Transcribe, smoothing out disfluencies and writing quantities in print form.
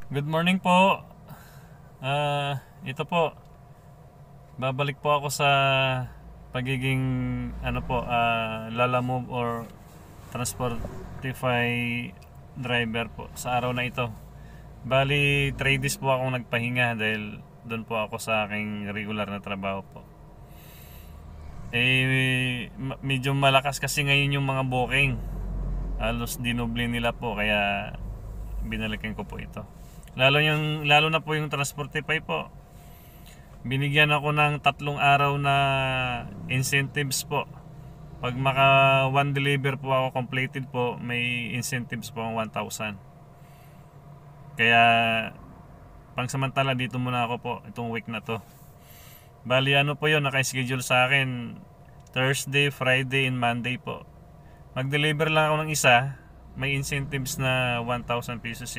Good morning po. Ito po, babalik po ako sa pagiging Lala Move or Transportify driver po sa araw na ito. Bali, 3 days po akong nagpahinga dahil doon po ako sa aking regular na trabaho po. Medyo malakas kasi ngayon yung mga booking. Halos dinoble nila po kaya binalikan ko po ito. Lalo na po yung Transportify po. Binigyan ako ng 3 araw na incentives po. Pag maka one deliver po ako completed po, may incentives po ang 1,000. Kaya pangsamantala dito muna ako po itong week na to. Bali ano po yun, naka-schedule sa akin Thursday, Friday, and Monday po. Mag-deliver lang ako ng isa, may incentives na 1,000 pesos